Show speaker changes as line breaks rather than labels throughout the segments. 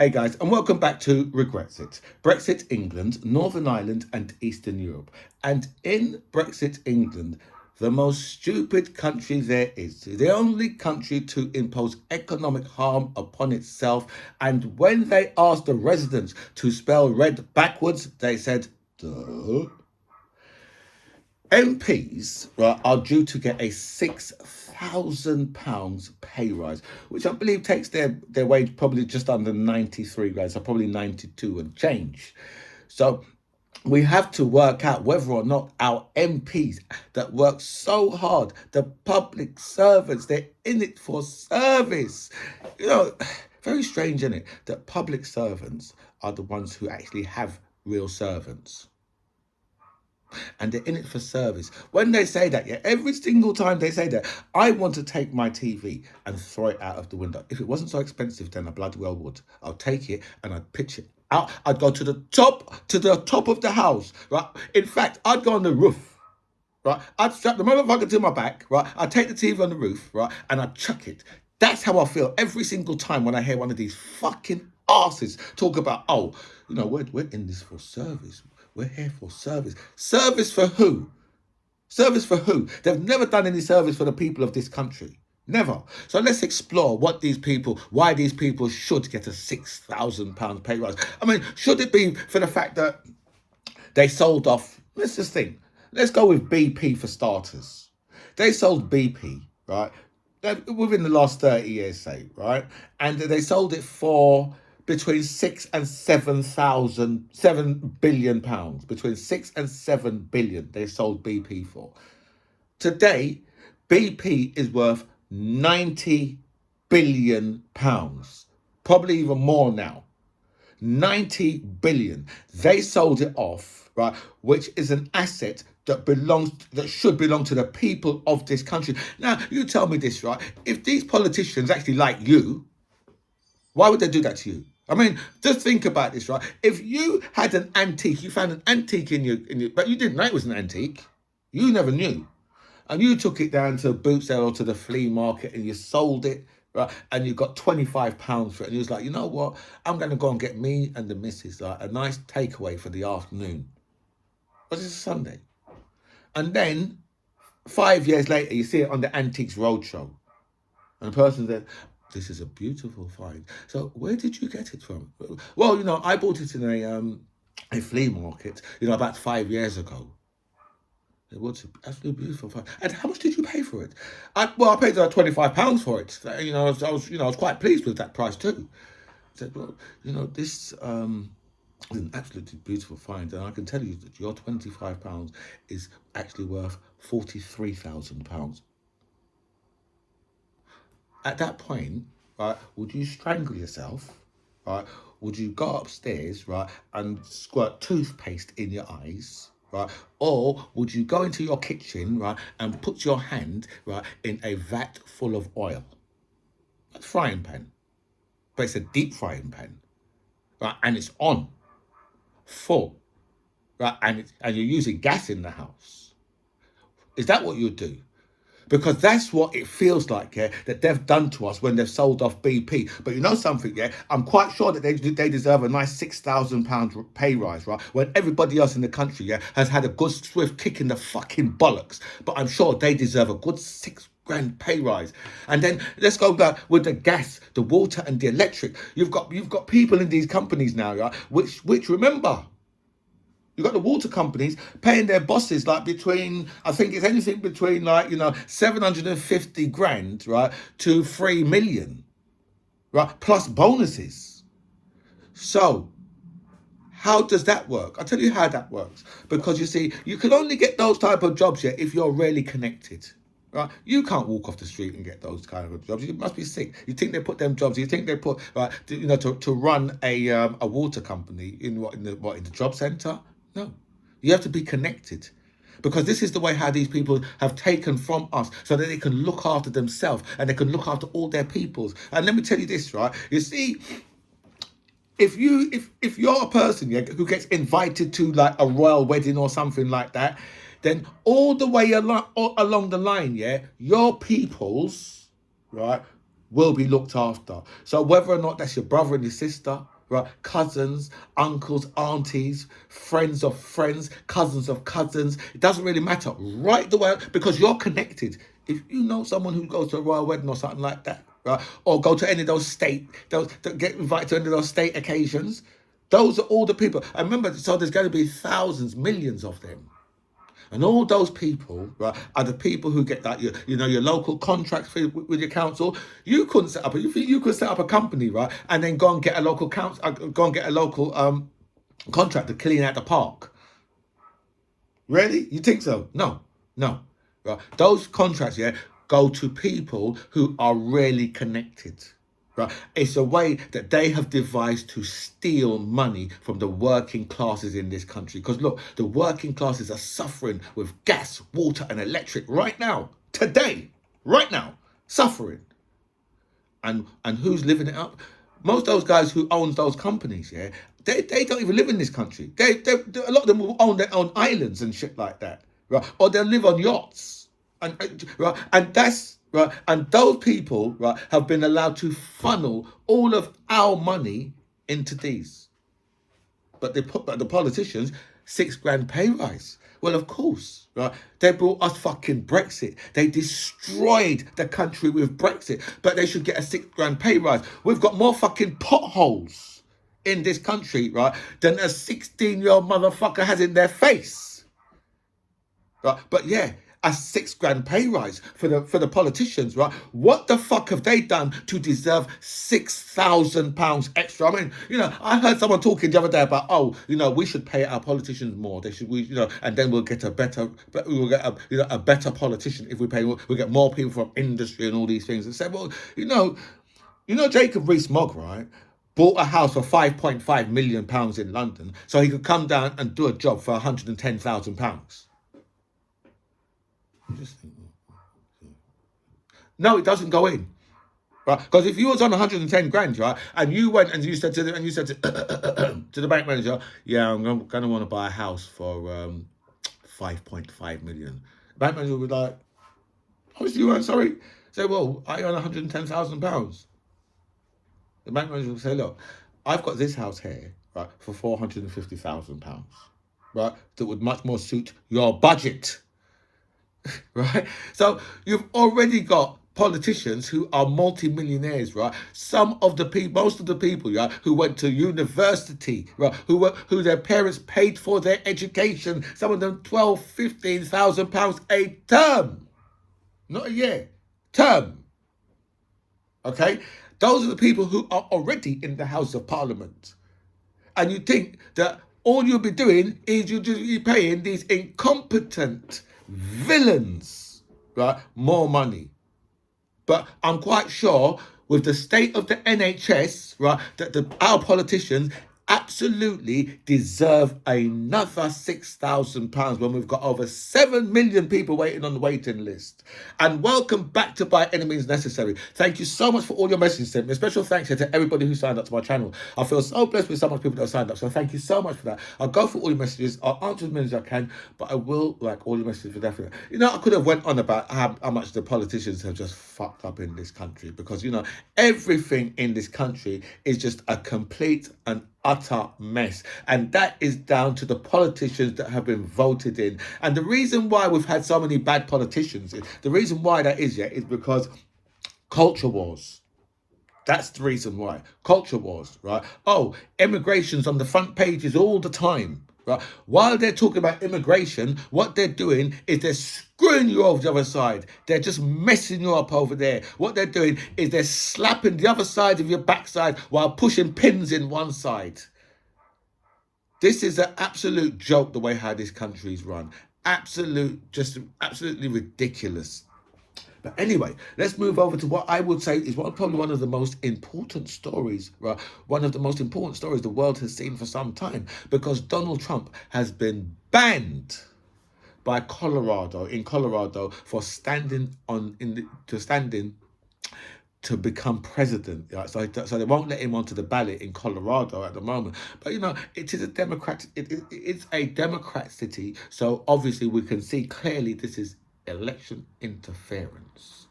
Hey guys, and welcome back to Regrexit. Brexit England, Northern Ireland, and Eastern Europe. And in Brexit England, the most stupid country there is, the only country to impose economic harm upon itself. And when they asked the residents to spell red backwards, they said, duh. MPs are due to get a £6,000 pay rise, which I believe takes their wage probably just under 93 grand, so probably 92 and change. So we have to work out whether or not our MPs that work so hard, the public servants, they're in it for service. Very strange, isn't it, that public servants are the ones who actually have real servants and they're in it for service. When they say that, yeah, every single time they say that, I want to take my TV and throw it out of the window. If it wasn't so expensive, then I bloody well would. I'll take it and I'd pitch it out. I'd go to the top of the house, right? In fact, I'd go on the roof, right? I'd strap the motherfucker to my back, right? I'd take the TV on the roof, right? And I'd chuck it. That's how I feel every single time when I hear one of these fucking asses talk about, we're in this for service. We're here for service. Service for who? Service for who? They've never done any service for the people of this country. Never. So let's explore why these people should get a £6,000 pay rise. I mean, should it be for the fact that they sold off, let's just think. Let's go with BP for starters. They sold BP, right? Within the last 30 years, say, right? And they sold it for between £7 billion. Between 6 and 7 billion they sold BP for. Today, BP is worth £90 billion. Probably even more now. 90 billion. They sold it off, right? Which is an asset that should belong to the people of this country. Now, you tell me this, right? If these politicians actually like you, why would they do that to you? I mean, just think about this, right? If you had an antique, you found an antique in your, but you didn't know it was an antique. You never knew. And you took it down to a boot sale or to the flea market and you sold it, right? And you got £25 for it. And you was like, you know what? I'm going to go and get me and the missus like a nice takeaway for the afternoon. But it's a Sunday. And then 5 years later, you see it on the Antiques Roadshow. And the person said, this is a beautiful find. So where did you get it from? Well, I bought it in a flea market, about 5 years ago. It was absolutely beautiful find. And how much did you pay for it? I paid £25 for it. I was quite pleased with that price too. I said, this is an absolutely beautiful find, and I can tell you that your £25 is actually worth £43,000. At that point, right, would you strangle yourself, right? Would you go upstairs, right, and squirt toothpaste in your eyes, right? Or would you go into your kitchen, right, and put your hand, right, in a vat full of oil? A frying pan, but it's a deep frying pan, right, and it's on, full, right, and you're using gas in the house. Is that what you'd do? Because that's what it feels like, yeah, that they've done to us when they've sold off BP. But you know something, yeah, I'm quite sure that they deserve a nice £6,000 pay rise, right? When everybody else in the country, yeah, has had a good swift kick in the fucking bollocks. But I'm sure they deserve a good £6,000 pay rise. And then let's go back with the gas, the water, and the electric. You've got people in these companies now, yeah, which remember. You've got the water companies paying their bosses I think it's anything between 750 grand, right, to 3 million, right, plus bonuses. So how does that work? I'll tell you how that works. Because you see, you can only get those type of jobs here if you're really connected. Right, you can't walk off the street and get those kind of jobs. You must be sick. You think they put them jobs? You think they put to run a water company in the job centre? No, you have to be connected, because this is the way how these people have taken from us, so that they can look after themselves and they can look after all their peoples. And let me tell you this, right? You see, if you're a person, yeah, who gets invited to like a royal wedding or something like that, then all the way along the line, yeah, your peoples, right, will be looked after. So whether or not that's your brother and your sister, right, cousins, uncles, aunties, friends of friends, cousins of cousins, it doesn't really matter. Right the way, because you're connected. If you know someone who goes to a royal wedding or something like that, right, or go to any of those that get invited to any of those state occasions, those are all the people. And remember, so there's going to be thousands, millions of them. And all those people, right, are the people who get that, your local contracts with your council. You couldn't set up, you could set up a company, right, and then go and get a local council, go and get a local contract to clean out the park. Really? You think so? No, no. Right. Those contracts, yeah, go to people who are really connected. Right. It's a way that they have devised to steal money from the working classes in this country. Because look, the working classes are suffering with gas, water, and electric right now, today, right now, suffering. And who's living it up? Most of those guys who own those companies, yeah, they don't even live in this country. A lot of them will own their own islands and shit like that, right? Or they'll live on yachts, right, and that's right. And those people, right, have been allowed to funnel all of our money into these. But the politicians, 6 grand pay rise. Well, of course, right? They brought us fucking Brexit. They destroyed the country with Brexit, but they should get a 6 grand pay rise. We've got more fucking potholes in this country, right, than a 16-year-old motherfucker has in their face. Right? But yeah, a 6 grand pay rise for the politicians, right? What the fuck have they done to deserve £6,000 extra? I mean, I heard someone talking the other day about, we should pay our politicians more. And then we'll get a better politician if we pay. We'll get more people from industry and all these things. And said, well, Jacob Rees-Mogg, right, bought a house for £5.5 million in London, so he could come down and do a job for £110,000. No, it doesn't go in, right? Because if you was on 110 grand, right, and you went and you said to to the bank manager, yeah, I'm going to want to buy a house for 5.5 million. The bank manager would be like, how much do you want? Sorry. Say, well, I earn £110,000. The bank manager would say, look, I've got this house here, right, for £450,000, right, that would much more suit your budget. Right? So you've already got politicians who are multi-millionaires, right? Most of the people, yeah, who went to university, right, who their parents paid for their education, some of them 12, 15,000 pounds a term. Not a year. Term. Okay? Those are the people who are already in the House of Parliament. And you think that all you'll be doing is you'll just be paying these incompetent villains, right, more money. But I'm quite sure with the state of the NHS, right, that our politicians absolutely deserve another £6,000 when we've got over 7 million people waiting on the waiting list. And welcome back to By Any Means Necessary. Thank you so much for all your messages sent me. A special thanks here to everybody who signed up to my channel. I feel so blessed with so much people that have signed up. So thank you so much for that. I'll go through all your messages. I'll answer as many as I can, but I will like all your messages for definite. I could have went on about how much the politicians have just fucked up in this country, because everything in this country is just a complete and utter mess, and that is down to the politicians that have been voted in. And the reason why we've had so many bad politicians, the reason why that is, is because culture wars. That's the reason why. Culture wars, right? Oh, immigration's on the front pages all the time, right? While they're talking about immigration, what they're doing is they're screwing you over the other side. They're just messing you up over there. What they're doing is they're slapping the other side of your backside while pushing pins in one side. This is an absolute joke, the way how this country is run. Absolutely ridiculous. But anyway, let's move over to what I would say is probably one of the most important stories, right? One of the most important stories the world has seen for some time, because Donald Trump has been banned by Colorado for standing to become president. Right? So they won't let him onto the ballot in Colorado at the moment. But it is a Democrat. It's a Democrat city, so obviously we can see clearly this is election interference.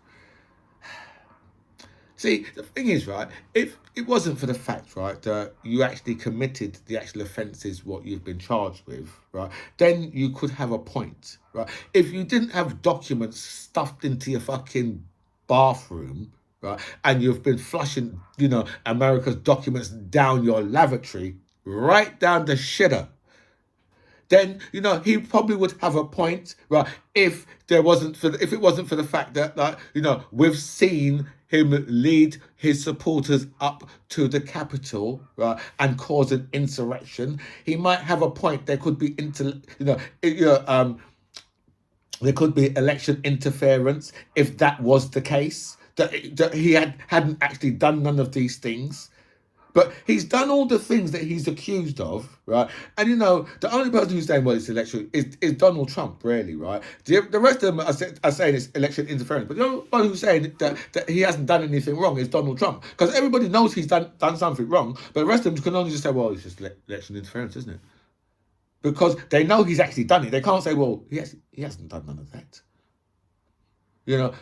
See, the thing is, right, if it wasn't for the fact, right, that you actually committed the actual offences, what you've been charged with, right, then you could have a point, right? If you didn't have documents stuffed into your fucking bathroom, right, and you've been flushing, America's documents down your lavatory, right down the shitter, then he probably would have a point, right? If it wasn't for the fact that, like, we've seen him lead his supporters up to the Capitol, right, and cause an insurrection, he might have a point. There could be there could be election interference if that was the case. That he hadn't actually done none of these things. But he's done all the things that he's accused of, right? And the only person who's saying, well, it's election is Donald Trump, really, right? The rest of them are saying it's election interference. But the only one who's saying that he hasn't done anything wrong is Donald Trump. Because everybody knows he's done something wrong, but the rest of them can only just say, well, it's just election interference, isn't it? Because they know he's actually done it. They can't say, well, he hasn't done none of that.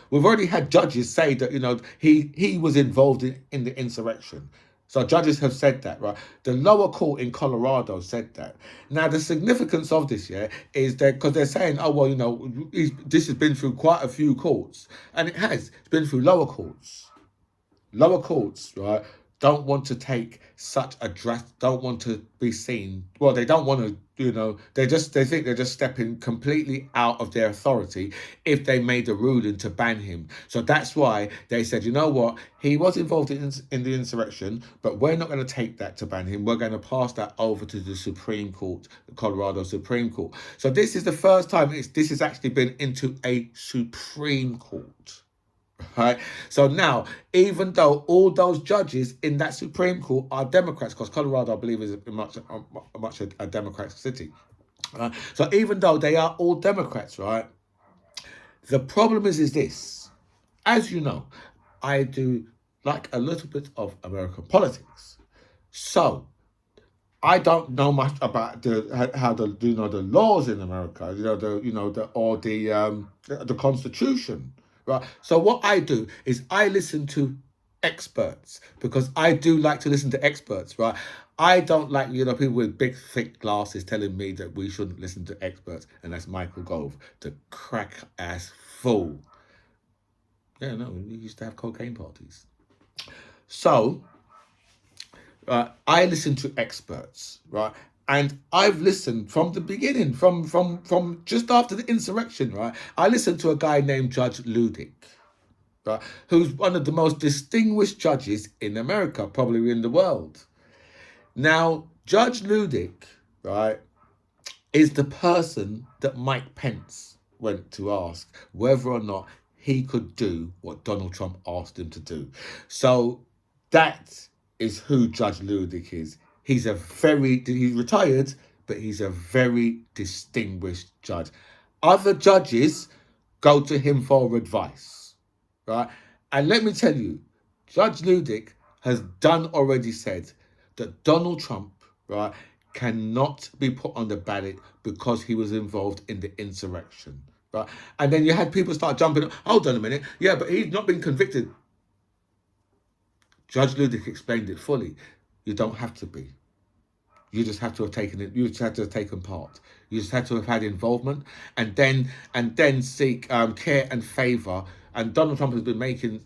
We've already had judges say that, he was involved in the insurrection. So judges have said that, right? The lower court in Colorado said that. Now, the significance of this, is that because they're saying, oh, well, this has been through quite a few courts. And it has. It's been through lower courts. Lower courts, right, don't want to take such a don't want to be seen. Well, they don't want to, they think they're just stepping completely out of their authority if they made a ruling to ban him. So that's why they said, you know what, he was involved in the insurrection, but we're not going to take that to ban him. We're going to pass that over to the Supreme Court, the Colorado Supreme Court. So this is the first time this has actually been into a Supreme Court. Right. So now, even though all those judges in that Supreme Court are Democrats, because Colorado, I believe, is much a Democrat city. So even though they are all Democrats, right, the problem is this. As you know, I do like a little bit of American politics. So I don't know much about how the laws in America, the Constitution. Right. So what I do is I listen to experts, because I do like to listen to experts, right? I don't like, people with big, thick glasses telling me that we shouldn't listen to experts. And that's Michael Gove, the crack-ass fool. Yeah, no, we used to have cocaine parties. So I listen to experts, right? And I've listened from the beginning, from just after the insurrection, right? I listened to a guy named Judge Ludick, right, who's one of the most distinguished judges in America, probably in the world. Now, Judge Ludick, right, is the person that Mike Pence went to ask whether or not he could do what Donald Trump asked him to do. So that is who Judge Ludick is. He's retired, but he's a very distinguished judge. Other judges go to him for advice, right? And let me tell you, Judge Ludick has already said that Donald Trump, right, cannot be put on the ballot because he was involved in the insurrection, right? And then you had people start jumping, hold on a minute, yeah, but he's not been convicted. Judge Ludick explained it fully. You don't have to be. You just have to have taken it. You just have to have taken part. You just have to have had involvement, and then seek care and favour. And Donald Trump has been making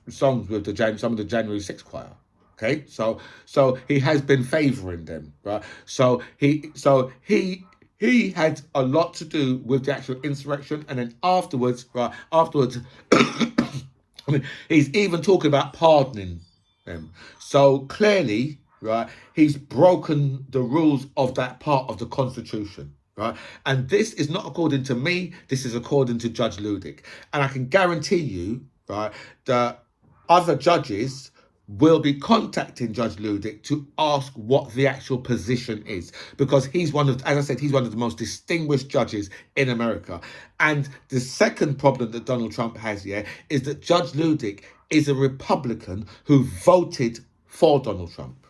songs with some of the January 6th choir. Okay, so he has been favouring them, right? So he had a lot to do with the actual insurrection, and then afterwards, I mean, he's even talking about pardoning them. So clearly, right, he's broken the rules of that part of the Constitution, right? And this is not according to me, this is according to Judge Ludick. And I can guarantee you, right, that other judges will be contacting Judge Ludick to ask what the actual position is, because he's one of the most distinguished judges in America. And the second problem that Donald Trump has here is that Judge Ludick is a Republican who voted for Donald Trump.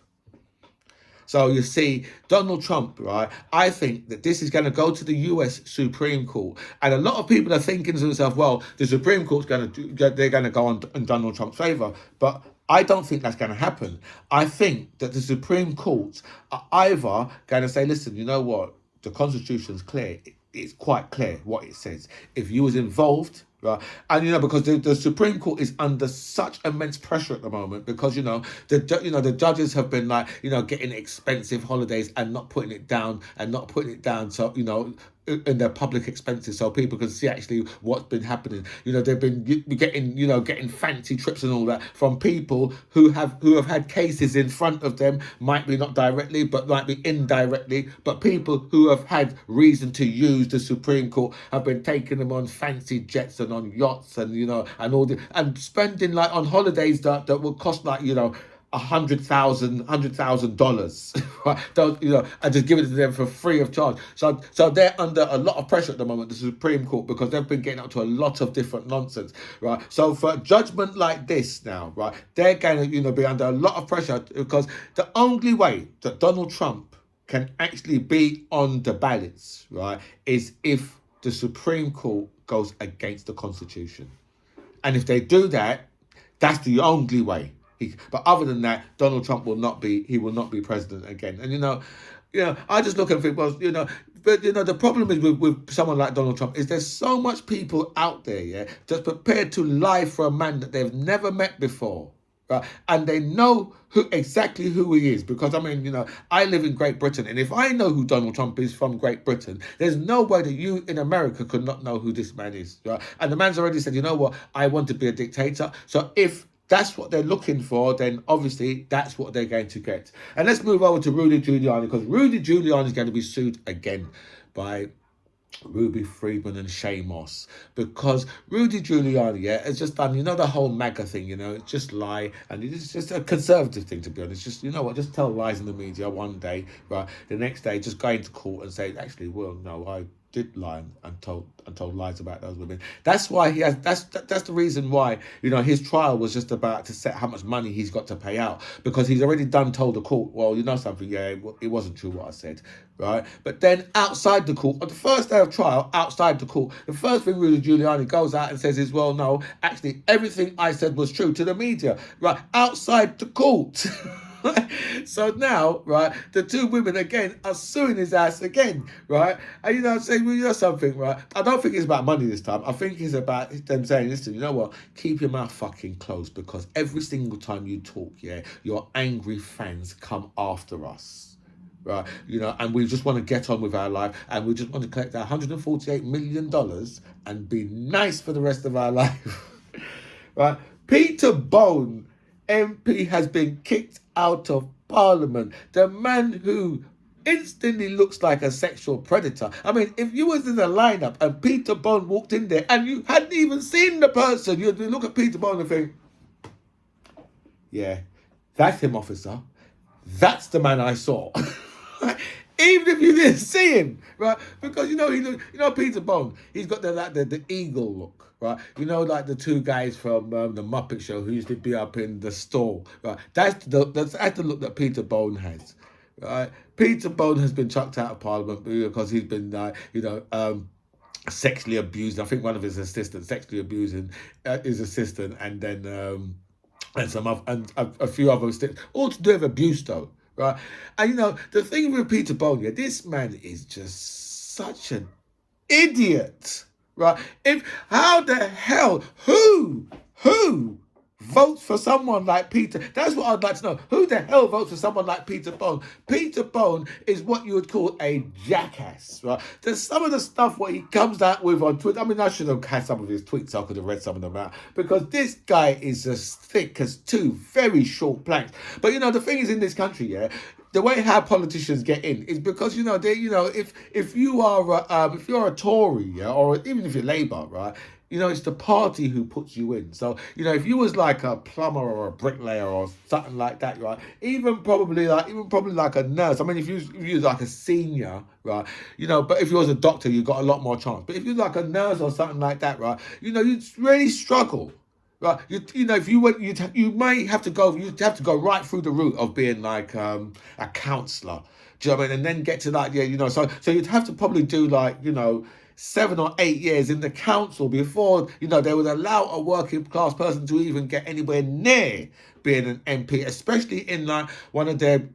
So you see, Donald Trump, right? I think that this is going to go to the US Supreme Court, and a lot of people are thinking to themselves, well, the Supreme Court's going to they're going to go on in Donald Trump's favor, but I don't think that's going to happen. I think that the Supreme Courts are either going to say, listen, you know what, the Constitution's clear. It's quite clear what it says. If you was involved, right, and because the Supreme Court is under such immense pressure at the moment, because the judges have been like getting expensive holidays and not putting it down so in their public expenses, so people can see actually what's been happening. They've been getting fancy trips and all that from people who have had cases in front of them, might be not directly but might be indirectly, but people who have had reason to use the Supreme Court have been taking them on fancy jets and on yachts and and all and spending like on holidays that would cost like $100,000, right? And just give it to them for free of charge. So they're under a lot of pressure at the moment, the Supreme Court, because they've been getting up to a lot of different nonsense, right? So for a judgment like this now, right, they're going to be under a lot of pressure, because the only way that Donald Trump can actually be on the ballots, right, is if the Supreme Court goes against the Constitution. And if they do that, that's the only way. But other than that, Donald Trump will not be president again. And I just look and think, well, but the problem is with someone like Donald Trump is there's so much people out there, yeah, just prepared to lie for a man that they've never met before. Right? And they know exactly who he is, because I live in Great Britain, and if I know who Donald Trump is from Great Britain, there's no way that you in America could not know who this man is. Right? And the man's already said, you know what, I want to be a dictator. So if that's what they're looking for, then obviously that's what they're going to get. And let's move over to Rudy Giuliani, because Rudy Giuliani is going to be sued again by Ruby Friedman and Shay Moss, because Rudy Giuliani, has just done, the whole MAGA thing, it's just lie, and it's just a conservative thing, to be honest. Just, just tell lies in the media one day, right? The next day, just go into court and say, actually, well, no, I did lie and told lies about those women. That's why he has. That's the reason why his trial was just about to set how much money he's got to pay out, because he's already told the court, well, you know something, it wasn't true what I said, right? But then outside the court, on the first day of trial, outside the court, the first thing Rudy Giuliani goes out and says is, well, no, actually everything I said was true, to the media, right? Outside the court. So now, right, the two women again are suing his ass again, right? And saying, well, something, right? I don't think it's about money this time. I think it's about them saying, listen, you know what? Keep your mouth fucking closed, because every single time you talk, your angry fans come after us. Right, and we just want to get on with our life, and we just want to collect our $148 million and be nice for the rest of our life. Right? Peter Bone, MP, has been kicked out of Parliament. The man who instantly looks like a sexual predator. I mean, if you was in a lineup and Peter Bone walked in there and you hadn't even seen the person, you'd look at Peter Bone and think, yeah, that's him, officer. That's the man I saw. Even if you didn't see him, right? Because Peter Bone, he's got the eagle look. Right, like the two guys from the Muppet Show who used to be up in the store. Right, that's the look that Peter Bone has. Right, Peter Bone has been chucked out of Parliament because he's been sexually abused. I think one of his assistants sexually abusing his assistant, and then and a few other things, all to do with abuse though. Right, and the thing with Peter Bone, this man is just such an idiot. Right? How the hell, who votes for someone like Peter? That's what I'd like to know. Who the hell votes for someone like Peter Bone? Peter Bone is what you would call a jackass, right? There's some of the stuff what he comes out with on Twitter. I mean, I should have had some of his tweets, so I could have read some of them out, because this guy is as thick as two very short planks. But the thing is, in this country, the way how politicians get in is because if you're a Tory, or even if you're Labour, right, it's the party who puts you in. So if you was like a plumber or a bricklayer or something like that, right, even probably like a nurse. I mean, if you was like a senior, right, but if you was a doctor, you got a lot more chance. But if you're like a nurse or something like that, right, you'd really struggle. Right, you know, if you went, you may have to go. You'd have to go right through the route of being like a counsellor. Do you know what I mean? And then get to that, yeah, you know. So you'd have to probably do like, you know, 7 or 8 years in the council before, you know, they would allow a working class person to even get anywhere near being an MP, especially in like one of their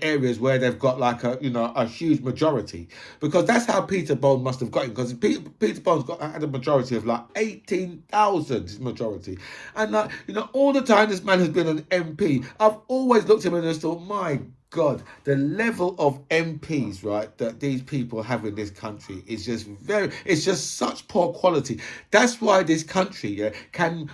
areas where they've got like a huge majority, because that's how Peter Bone must have got it, because Peter Bone's had a majority of like 18,000, his majority, and like, you know, all the time this man has been an MP, I've always looked at him and just thought, my God, the level of MPs, right, that these people have in this country is just it's just such poor quality. That's why this country, yeah,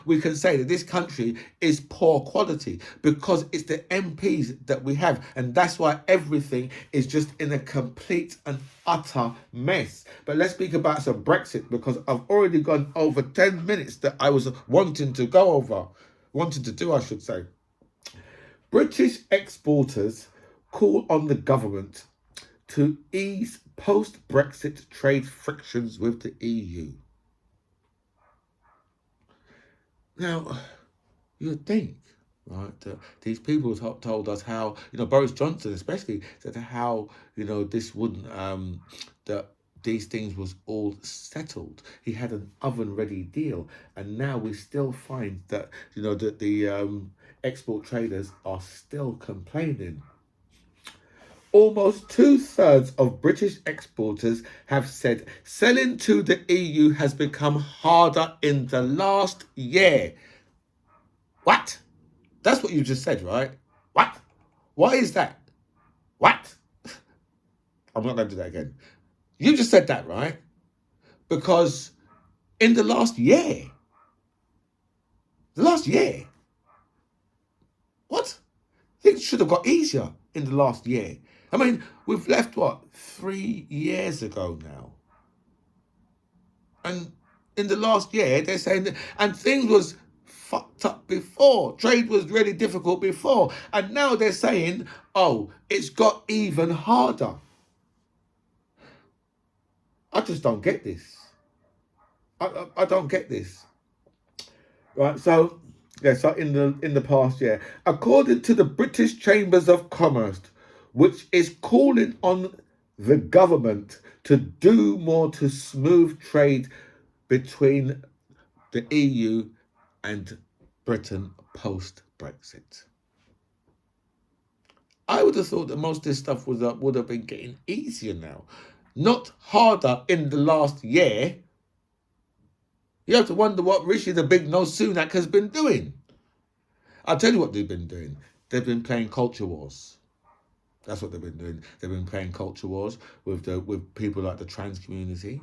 we can say that this country is poor quality, because it's the MPs that we have. And that's why everything is just in a complete and utter mess. But let's speak about some Brexit, because I've already gone over 10 minutes that I was wanting to do, I should say. British exporters call on the government to ease post-Brexit trade frictions with the EU. Now, you'd think, right, that these people told us how, you know, Boris Johnson especially said how, you know, this wouldn't, that these things was all settled. He had an oven-ready deal, and now we still find that, you know, that the export traders are still complaining. Almost 2/3 of British exporters have said selling to the EU has become harder in the last year. What? That's what you just said, right? What? What is that? What? I'm not going to do that again. You just said that, right? Because in the last year, what? Things should have got easier in the last year. I mean, we've left, what, 3 years ago now? And in the last year, they're saying that, and things was fucked up before. Trade was really difficult before. And now they're saying, oh, it's got even harder. I just don't get this. I don't get this. Right, so yeah, so in the past year, according to the British Chambers of Commerce, which is calling on the government to do more to smooth trade between the EU and Britain post Brexit. I would have thought that most of this stuff would have been getting easier now, not harder in the last year. You have to wonder what Rishi the Big Nose Sunak has been doing. I'll tell you what they've been doing. They've been playing culture wars. That's what they've been doing. They've been playing culture wars with people like the trans community,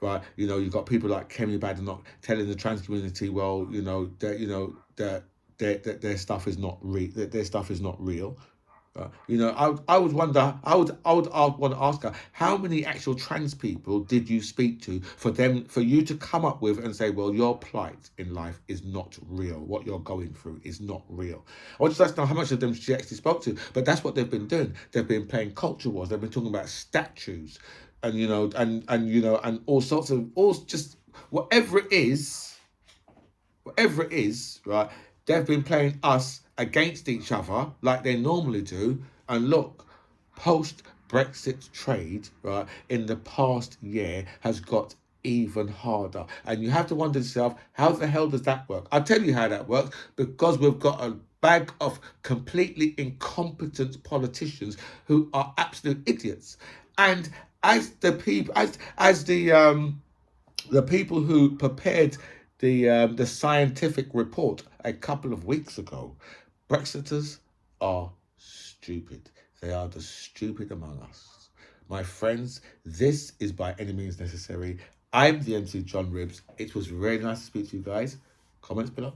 right? You know, you've got people like Kemi Badenoch telling the trans community, well, you know, that their stuff is not real. Their stuff is not real. You know, I would wonder. I would want to ask her, how many actual trans people did you speak to for you to come up with and say, well, your plight in life is not real. What you're going through is not real. I would just like to know how much of them she actually spoke to. But that's what they've been doing. They've been playing culture wars. They've been talking about statues, and you know, and all sorts of just whatever it is, right? They've been playing us against each other like they normally do. And look, post Brexit trade, right, in the past year has got even harder. And you have to wonder yourself, how the hell does that work? I'll tell you how that works, because we've got a bag of completely incompetent politicians who are absolute idiots. And as the people, as the people who prepared the scientific report a couple of weeks ago, Brexiters are stupid. They are the stupid among us. My friends, this is By Any Means Necessary. I'm the MC John Ribbs. It was really nice to speak to you guys. Comments below.